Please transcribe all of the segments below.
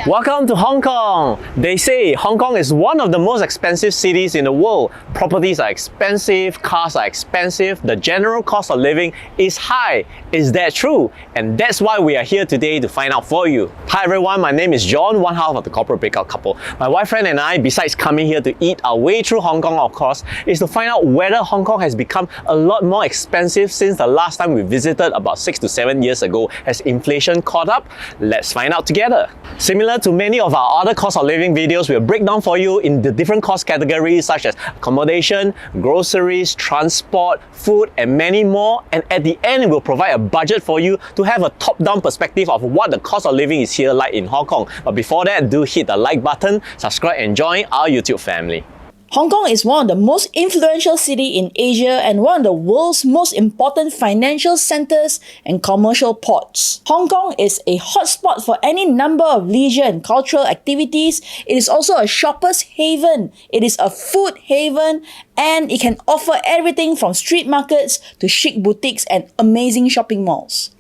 Welcome to Hong Kong! They say Hong Kong is one of the most expensive cities in the world. Properties are expensive, cars are expensive, the general cost of living is high. Is that true? And that's why we are here today to find out for you. Hi everyone, my name is John, one half of the Corporate Breakout Couple. My wife Fran and I, besides coming here to eat our way through Hong Kong of course, is to find out whether Hong Kong has become a lot more expensive since the last time we visited about 6 to 7 years ago. Has inflation caught up? Let's find out together. Similar to many of our other cost of living videos, we'll break down for you in the different cost categories such as accommodation, groceries, transport, food and many more, and at the end we'll provide a budget for you to have a top-down perspective of what the cost of living is here like in Hong Kong. But before that, do hit the like button, subscribe and join our YouTube family. Hong Kong is one of the most influential cities in Asia and one of the world's most important financial centers and commercial ports. Hong Kong is a hotspot for any number of leisure and cultural activities. It is also a shopper's haven. It is a food haven, and it can offer everything from street markets to chic boutiques and amazing shopping malls.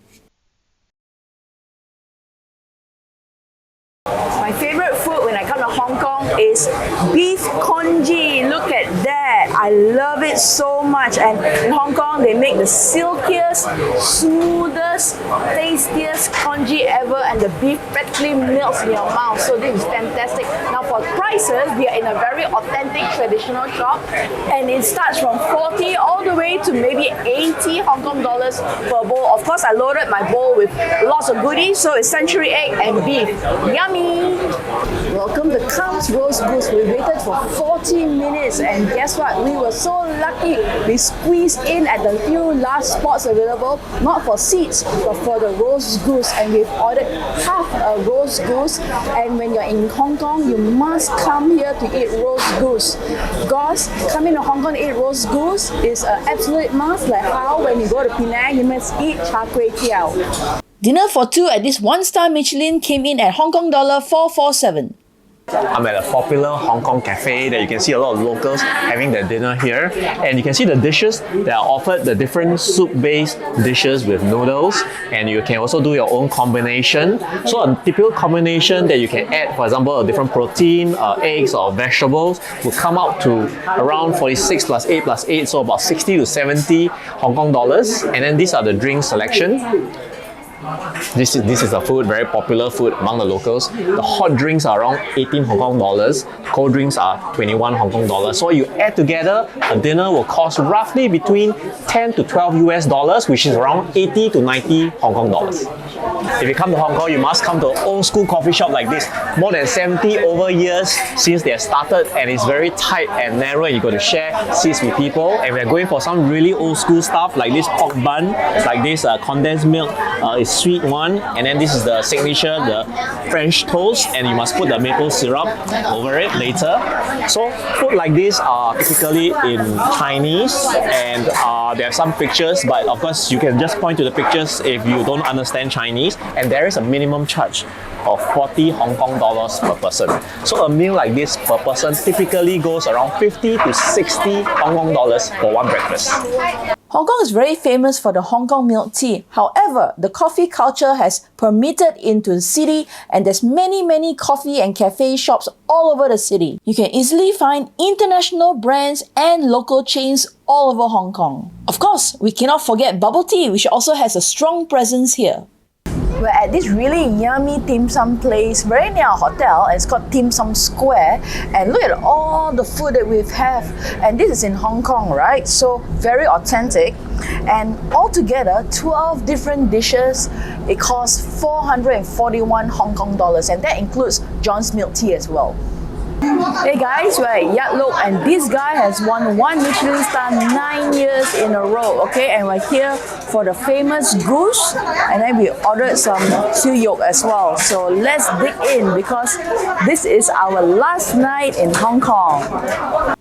My favorite food when I come to Hong Kong is beef congee. Look at that. I love it so much. And in Hong Kong, they make the silkiest, smoothest, tastiest congee ever, and the beef practically melts in your mouth. So this is fantastic. Now for prices, we are in a very authentic traditional shop, and it starts from 40 all the way to maybe 80 Hong Kong dollars per bowl. Of course, I loaded my bowl with lots of goodies, so it's century egg and beef. Yummy! Welcome to Count's Roast Goose. We waited for 40 minutes and guess what? We were so lucky. We squeezed in at the few last spots available, not for seats, but for the roast goose. And we've ordered half a roast goose. And when you're in Hong Kong, you must come here to eat roast goose. Because coming to Hong Kong to eat roast goose is an absolute must, like how when you go to Penang, you must eat char kway teow. Dinner for two at this one-star Michelin came in at Hong Kong dollar 447. I'm at a popular Hong Kong cafe that you can see a lot of locals having their dinner here, and you can see the dishes that are offered, the different soup-based dishes with noodles, and you can also do your own combination. So a typical combination that you can add, for example, a different protein, eggs or vegetables, will come out to around 46 plus 8 plus 8, so about 60 to 70 Hong Kong dollars. And then these are the drink selection. This is a food, very popular food among the locals. The hot drinks are around 18 Hong Kong dollars, cold drinks are 21 Hong Kong dollars. So you add together, a dinner will cost roughly between 10 to 12 US dollars, which is around 80 to 90 Hong Kong dollars. If you come to Hong Kong, you must come to an old school coffee shop like this. More than 70 over years since they have started, and it's very tight and narrow, and you got to share seats with people. And we're going for some really old school stuff like this pork bun, like this condensed milk, it's sweet one, and then this is the signature, the French toast, and you must put the maple syrup over it later. So food like this are typically in Chinese, and there are some pictures, but of course you can just point to the pictures if you don't understand Chinese, and there is a minimum charge of 40 Hong Kong dollars per person. So a meal like this per person typically goes around 50 to 60 Hong Kong dollars for one breakfast. Hong Kong is very famous for the Hong Kong milk tea. However, the coffee culture has permeated into the city, and there's many coffee and cafe shops all over the city. You can easily find international brands and local chains all over Hong Kong. Of course, we cannot forget bubble tea, which also has a strong presence here. We're at this really yummy dim sum place very near our hotel, and it's called Dim Sum Square. And look at all the food that we have. And this is in Hong Kong, right? So very authentic. And altogether, 12 different dishes. It costs 441 Hong Kong dollars, and that includes John's milk tea as well. Hey guys, we're at Yat Lok, and this guy has won 1 Michelin star 9 years in a row, okay? And we're here for the famous goose, and then we ordered some siu yok as well. So let's dig in, because this is our last night in Hong Kong.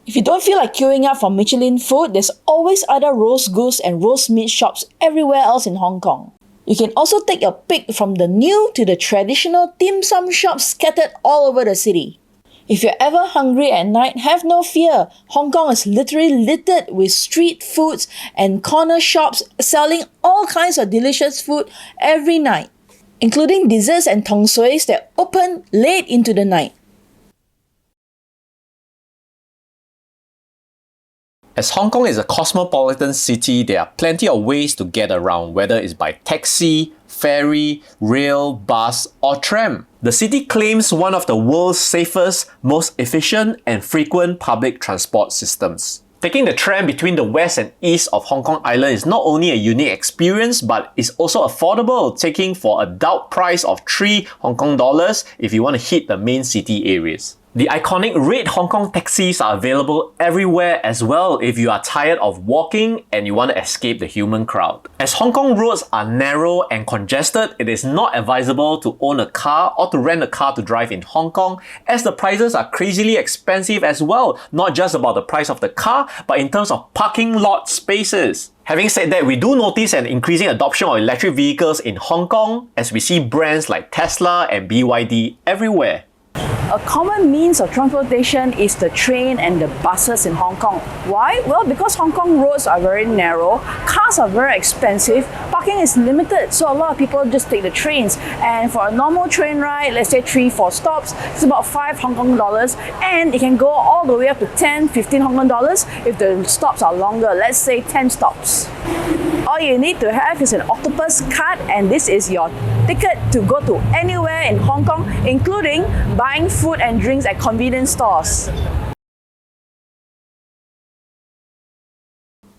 If you don't feel like queuing up for Michelin food, there's always other roast goose and roast meat shops everywhere else in Hong Kong. You can also take a pick from the new to the traditional dim sum shops scattered all over the city. If you're ever hungry at night, have no fear. Hong Kong is literally littered with street foods and corner shops selling all kinds of delicious food every night. including desserts and tong suis that open late into the night. As Hong Kong is a cosmopolitan city, there are plenty of ways to get around, whether it's by taxi, ferry, rail, bus, or tram. The city claims one of the world's safest, most efficient, and frequent public transport systems. Taking the tram between the west and east of Hong Kong Island is not only a unique experience, but is also affordable, taking for a adult price of 3 Hong Kong dollars if you want to hit the main city areas. The iconic red Hong Kong taxis are available everywhere as well if you are tired of walking and you want to escape the human crowd. As Hong Kong roads are narrow and congested, it is not advisable to own a car or to rent a car to drive in Hong Kong, as the prices are crazily expensive as well, not just about the price of the car, but in terms of parking lot spaces. Having said that, we do notice an increasing adoption of electric vehicles in Hong Kong as we see brands like Tesla and BYD everywhere. A common means of transportation is the train and the buses in Hong Kong. Why? Well, because Hong Kong roads are very narrow, cars are very expensive, parking is limited, so a lot of people just take the trains. And for a normal train ride, let's say 3-4 stops, it's about 5 Hong Kong dollars, and it can go all the way up to 10-15 Hong Kong dollars if the stops are longer, let's say 10 stops. All you need to have is an octopus card, and this is your ticket to go to anywhere in Hong Kong, including buying food and drinks at convenience stores.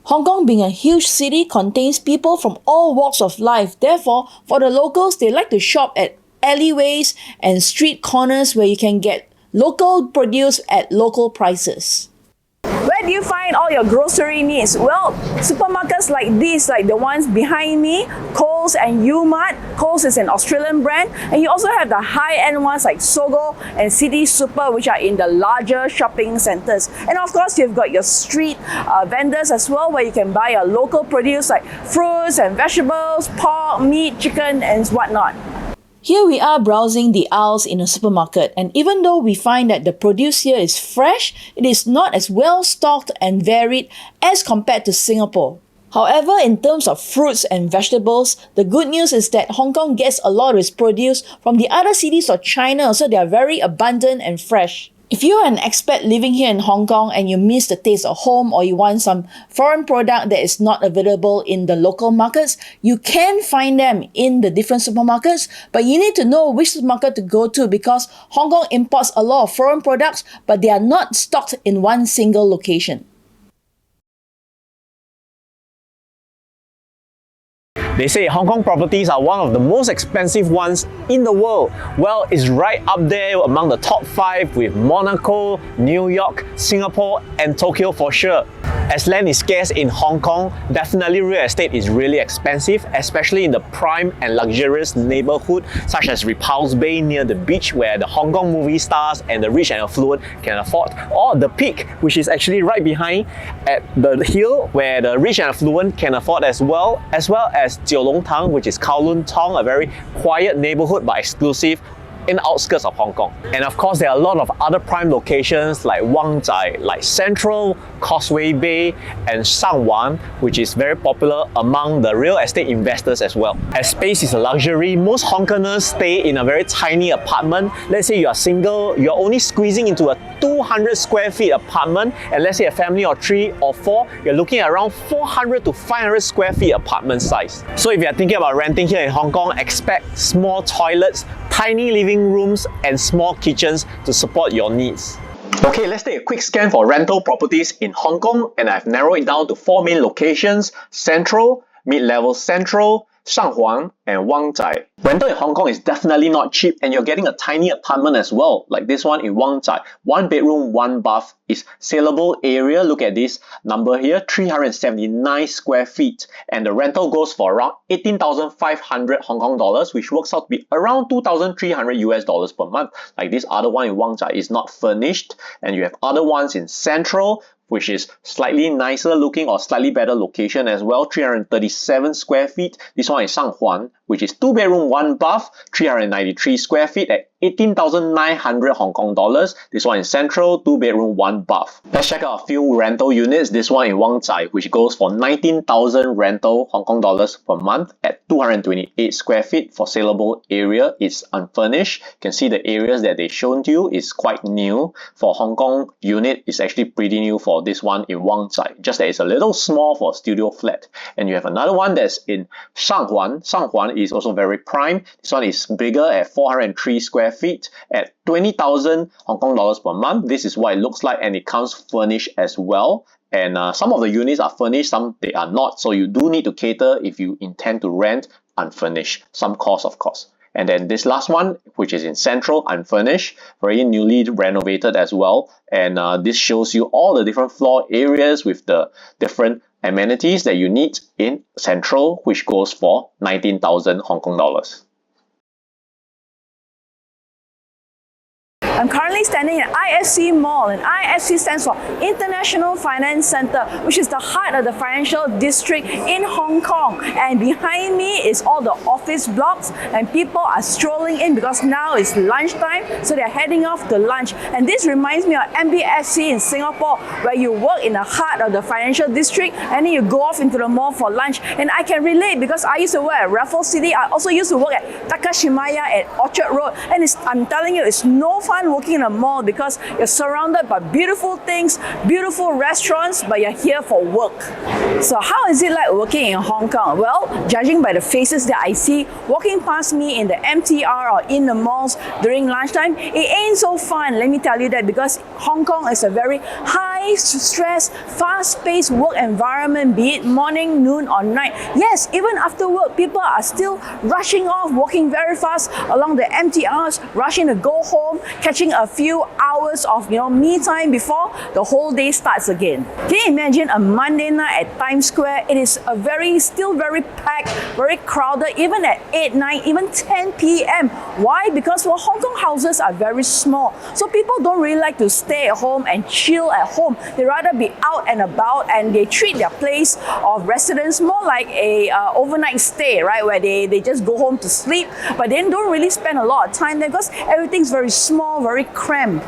Hong Kong, being a huge city, contains people from all walks of life. Therefore, for the locals, they like to shop at alleyways and street corners where you can get local produce at local prices. Where do you find all your grocery needs? Well, supermarkets like these, like the ones behind me, Coles and U-Mart. Coles is an Australian brand, and you also have the high-end ones like Sogo and City Super, which are in the larger shopping centers. And of course, you've got your street vendors as well, where you can buy your local produce like fruits and vegetables, pork, meat, chicken, and whatnot. Here we are browsing the aisles in a supermarket, and even though we find that the produce here is fresh, it is not as well stocked and varied as compared to Singapore. However, in terms of fruits and vegetables, the good news is that Hong Kong gets a lot of its produce from the other cities of China, so they are very abundant and fresh. If you are an expat living here in Hong Kong and you miss the taste of home, or you want some foreign product that is not available in the local markets, you can find them in the different supermarkets, but you need to know which supermarket to go to, because Hong Kong imports a lot of foreign products, but they are not stocked in one single location. They say Hong Kong properties are one of the most expensive ones in the world. Well, it's right up there among the top 5 with Monaco, New York, Singapore, and Tokyo for sure. As land is scarce in Hong Kong, definitely real estate is really expensive, especially in the prime and luxurious neighborhood such as Repulse Bay near the beach, where the Hong Kong movie stars and the rich and affluent can afford, or the Peak, which is actually right behind at the hill where the rich and affluent can afford as well as Jiulongtang, which is Kowloon Tong, a very quiet neighborhood but exclusive in the outskirts of Hong Kong. And of course, there are a lot of other prime locations like Wang Zai, like Central, Causeway Bay, and Shangwan, which is very popular among the real estate investors as well. As space is a luxury, most Hong Kongers stay in a very tiny apartment. Let's say you are single, you're only squeezing into a 200 square feet apartment, and let's say a family of 3 or 4, you're looking at around 400 to 500 square feet apartment size. So if you're thinking about renting here in Hong Kong, expect small toilets, tiny living rooms, and small kitchens to support your needs. Okay, let's take a quick scan for rental properties in Hong Kong, and I've narrowed it down to 4 main locations: Central, Mid-Level Central, Shanghuang, and Wang Zai. Rental in Hong Kong is definitely not cheap, and you're getting a tiny apartment as well, like this one in Wang Zai. 1 bedroom, 1 bath is saleable area. Look at this number here, 379 square feet, and the rental goes for around 18,500 Hong Kong dollars, which works out to be around 2,300 US dollars per month. Like this other one in Wang Zai is not furnished, and you have other ones in Central, which is slightly nicer looking or slightly better location as well, 337 square feet. This one is Shanghuan, which is 2 bedroom, 1 bath, 393 square feet at 18,900 Hong Kong dollars. This one is central, 2-bedroom, 1 bath. Let's check out a few rental units. This one in Wang Zai, which goes for 19,000 rental Hong Kong dollars per month at 228 square feet for saleable area. It's unfurnished. You can see the areas that they shown to you is quite new. For Hong Kong unit, it's actually pretty new for this one in Wang Zai. Just that it's a little small for a studio flat. And you have another one that's in Shanghuan. Shanghuan is also very prime. This one is bigger at 403 square feet at 20,000 Hong Kong dollars per month. This is what it looks like, and it comes furnished as well. And some of the units are furnished, some they are not. So you do need to cater if you intend to rent unfurnished. Some cost, of course. And then this last one, which is in Central, unfurnished, very newly renovated as well. And this shows you all the different floor areas with the different amenities that you need in Central, which goes for 19,000 Hong Kong dollars. I'm currently standing at IFC Mall, and IFC stands for International Finance Center, which is the heart of the financial district in Hong Kong. And behind me is all the office blocks, and people are strolling in because now it's lunchtime, so they're heading off to lunch. And this reminds me of MBFC in Singapore, where you work in the heart of the financial district and then you go off into the mall for lunch. And I can relate because I used to work at Raffles City. I also used to work at Takashimaya at Orchard Road, and I'm telling you, it's no fun working in a mall because you're surrounded by beautiful things, beautiful restaurants, but you're here for work. So how is it like working in Hong Kong? Well, judging by the faces that I see walking past me in the MTR or in the malls during lunchtime, it ain't so fun, let me tell you that, because Hong Kong is a very high stress, fast-paced work environment, be it morning, noon or night. Yes, even after work, people are still rushing off, walking very fast along the MTRs, rushing to go home, catching a few hours of me time before the whole day starts again. Can you imagine a Monday night at Times Square? It is still very packed, very crowded, even at 8, 9, even 10 p.m. Why? Because Hong Kong houses are very small, so people don't really like to stay at home and chill at home. They rather be out and about, and they treat their place of residence more like a overnight stay, right? Where they just go home to sleep, but they don't really spend a lot of time there because everything's very small, very cramped.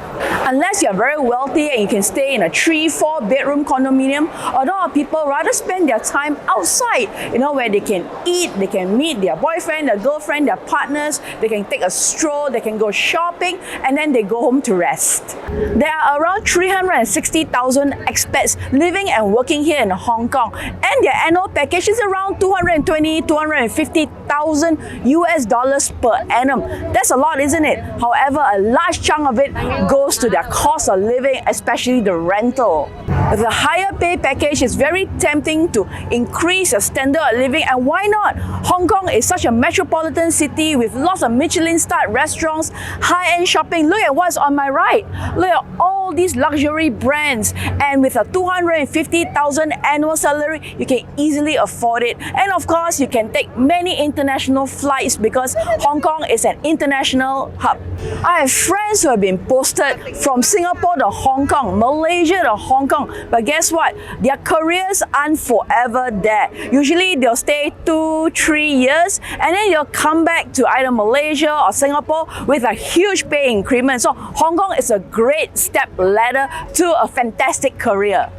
Unless you're very wealthy and you can stay in a 3-4 bedroom condominium, a lot of people rather spend their time outside, where they can eat, they can meet their boyfriend, their girlfriend, their partners, they can take a stroll, they can go shopping, and then they go home to rest. There are around 360,000 expats living and working here in Hong Kong, and their annual package is around 250,000 US dollars per annum. That's a lot, isn't it? However, a large chunk of it goes to their cost of living, especially the rental. With a higher pay package, it's very tempting to increase your standard of living, and why not? Hong Kong is such a metropolitan city with lots of Michelin-starred restaurants, high-end shopping. Look at what's on my right. Look at all these luxury brands, and with a 250,000 annual salary, you can easily afford it. And of course, you can take many international flights because Hong Kong is an international hub. I have friends who have been posted from Singapore to Hong Kong, Malaysia to Hong Kong, but guess what? Their careers aren't forever there. Usually they'll stay 2-3 years and then they'll come back to either Malaysia or Singapore with a huge pay increment. So Hong Kong is a great step ladder to a fantastic career.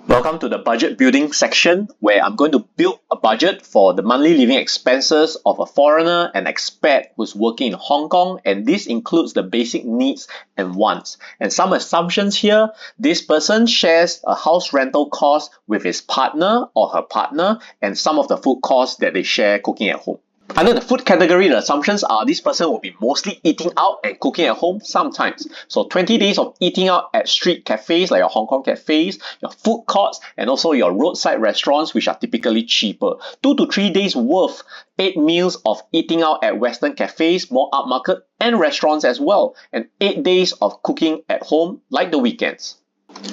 Welcome to the budget building section, where I'm going to build a budget for the monthly living expenses of a foreigner and expat who's working in Hong Kong, and this includes the basic needs and wants. And some assumptions here: this person shares a house rental cost with his partner or her partner, and some of the food costs that they share cooking at home. Under the food category, the assumptions are this person will be mostly eating out and cooking at home sometimes. So 20 days of eating out at street cafes like your Hong Kong cafes, your food courts, and also your roadside restaurants, which are typically cheaper. 2 to 3 days worth, 8 meals of eating out at Western cafes, more upmarket, and restaurants as well. And 8 days of cooking at home like the weekends.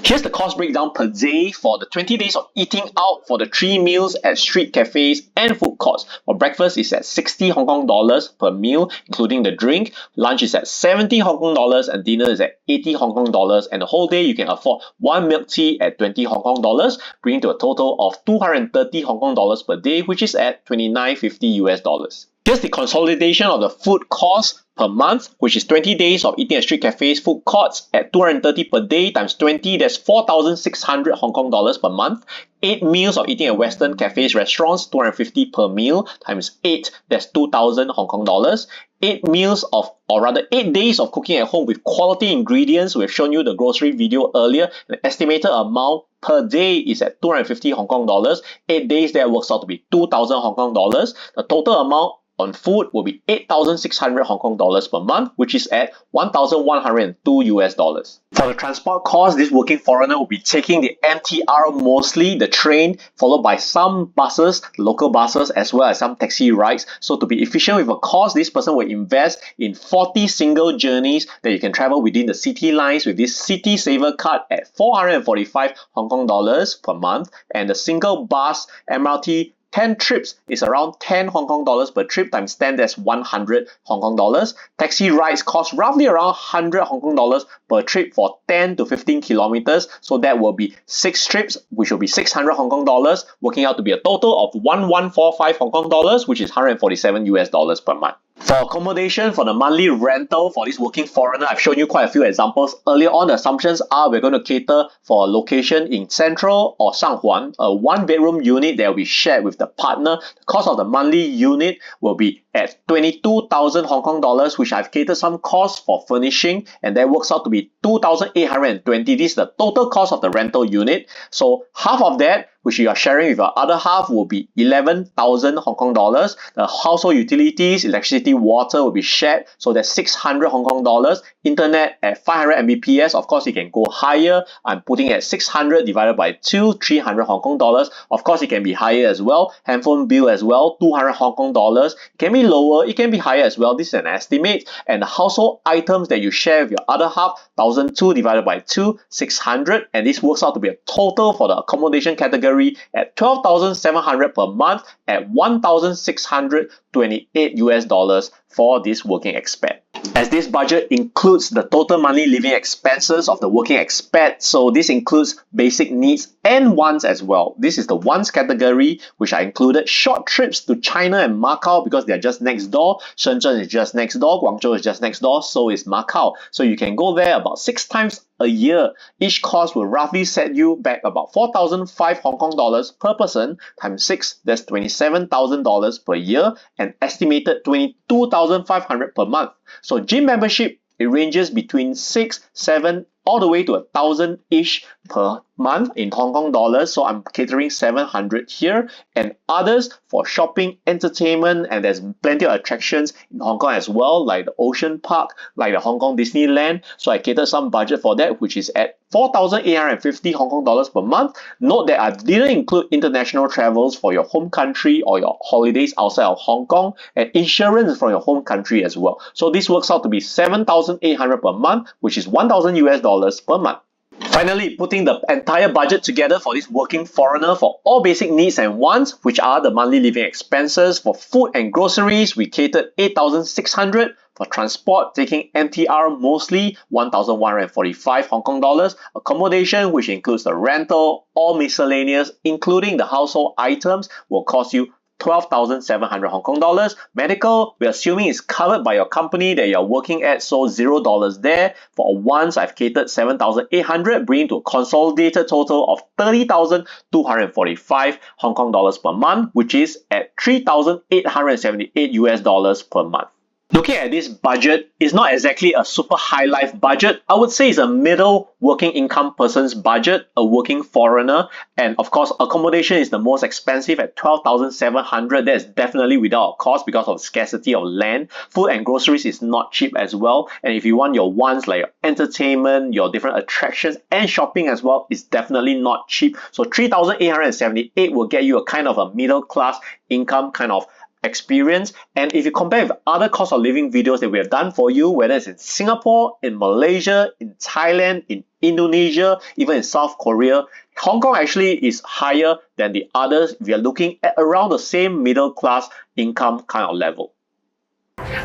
Here's the cost breakdown per day for the 20 days of eating out for the 3 meals at street cafes and food courts. For breakfast is at 60 Hong Kong dollars per meal, including the drink. Lunch is at 70 Hong Kong dollars and dinner is at 80 Hong Kong dollars. And the whole day you can afford 1 milk tea at 20 Hong Kong dollars, bringing to a total of 230 Hong Kong dollars per day, which is at 29.50 US dollars. Here's the consolidation of the food cost per month, which is 20 days of eating at street cafes, food courts at 230 per day times 20, that's 4,600 Hong Kong dollars per month. 8 meals of eating at Western cafes, restaurants, 250 per meal times 8, that's 2,000 Hong Kong dollars. 8 meals of, or rather 8 days of cooking at home with quality ingredients. We've shown you the grocery video earlier. The estimated amount per day is at 250 Hong Kong dollars. 8 days that works out to be 2,000 Hong Kong dollars. The total amount on food will be 8,600 Hong Kong dollars per month, which is at 1,102 US dollars. For the transport cost, this working foreigner will be taking the MTR mostly, the train, followed by some buses, local buses, as well as some taxi rides. So to be efficient with a cost, this person will invest in 40 single journeys that you can travel within the city lines with this City Saver card at 445 Hong Kong dollars per month, and the single bus MRT 10 trips is around 10 Hong Kong dollars per trip times 10, that's 100 Hong Kong dollars. Taxi rides cost roughly around 100 Hong Kong dollars per trip for 10 to 15 kilometers. So that will be 6 trips, which will be 600 Hong Kong dollars, working out to be a total of 1145 Hong Kong dollars, which is 147 US dollars per month. For accommodation, for the monthly rental for this working foreigner, I've shown you quite a few examples. Earlier on, the assumptions are we're going to cater for a location in Central or Shanghuan, a 1-bedroom unit that will be shared with the partner. The cost of the monthly unit will be at 22,000 Hong Kong dollars, which I've catered some costs for furnishing, and that works out to be 2,820. This is the total cost of the rental unit. So half of that, which you are sharing with your other half, will be 11,000 Hong Kong dollars. The household utilities, electricity, water will be shared, so that's 600 Hong Kong dollars. Internet at 500 Mbps, of course you can go higher. I'm putting at 600 divided by 2, 300 Hong Kong dollars. Of course it can be higher as well. Handphone bill as well, 200 Hong Kong dollars. It can be lower, it can be higher as well. This is an estimate. And the household items that you share with your other half, 1,002 divided by 2, 600, and this works out to be a total for the accommodation category at 12,700 per month at 1,628 US dollars for this working expat. As this budget includes the total monthly living expenses of the working expat, so this includes basic needs and wants as well. This is the wants category, which I included short trips to China and Macau because they are just next door. Shenzhen is just next door, Guangzhou is just next door, so is Macau. So you can go there about 6 times a year. Each cost will roughly set you back about 4,005 Hong Kong dollars per person times 6, that's 27,000 dollars per year, and estimated 22,500 per month. So gym membership, it ranges between 6, 7, all the way to 1,000-ish per month in Hong Kong dollars. So I'm catering 700 here, and others for shopping, entertainment, and there's plenty of attractions in Hong Kong as well, like the Ocean Park, like the Hong Kong Disneyland. So I cater some budget for that, which is at 4,850 Hong Kong dollars per month. Note that I didn't include international travels for your home country or your holidays outside of Hong Kong, and insurance from your home country as well. So this works out to be 7,800 per month, which is 1,000 US dollars per month. Finally, putting the entire budget together for this working foreigner for all basic needs and wants, which are the monthly living expenses. For food and groceries, we catered 8,600. For transport, taking MTR mostly, 1,145 Hong Kong dollars. Accommodation, which includes the rental, all miscellaneous, including the household items, will cost you 12,700 Hong Kong dollars. Medical, we're assuming is covered by your company that you're working at, so $0 there. For once, I've catered 7,800, bringing to a consolidated total of 30,245 Hong Kong dollars per month, which is at 3,878 US dollars per month. Looking at this budget, it's not exactly a super high life budget. I would say it's a middle working income person's budget, a working foreigner. And of course, accommodation is the most expensive at 12,700. That is definitely without a cost because of scarcity of land. Food and groceries is not cheap as well. And if you want your wants like your entertainment, your different attractions and shopping as well, it's definitely not cheap. So 3,878 will get you a kind of a middle class income kind of experience. And if you compare with other cost of living videos that we have done for you, whether it's in Singapore, in Malaysia, in Thailand, in Indonesia, even in South Korea, Hong Kong actually is higher than the others. We are looking at around the same middle class income kind of level.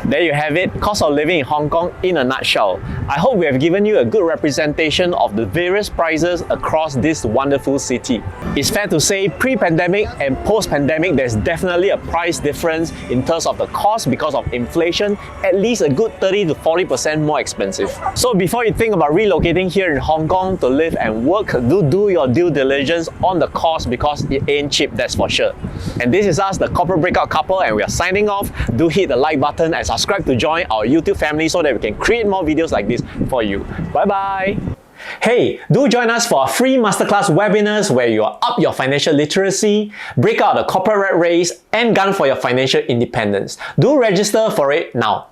There you have it, cost of living in Hong Kong in a nutshell. I hope we have given you a good representation of the various prices across this wonderful city. It's fair to say pre-pandemic and post-pandemic there's definitely a price difference in terms of the cost because of inflation, at least a good 30 to 40% more expensive. So before you think about relocating here in Hong Kong to live and work, do your due diligence on the cost because it ain't cheap, that's for sure. And this is us, the Corporate Breakout Couple, and we are signing off. Do hit the like button and subscribe to join our YouTube family so that we can create more videos like this for you. Bye bye! Hey, do join us for our free masterclass webinars where you are up your financial literacy, break out the corporate rat race, and gun for your financial independence. Do register for it now.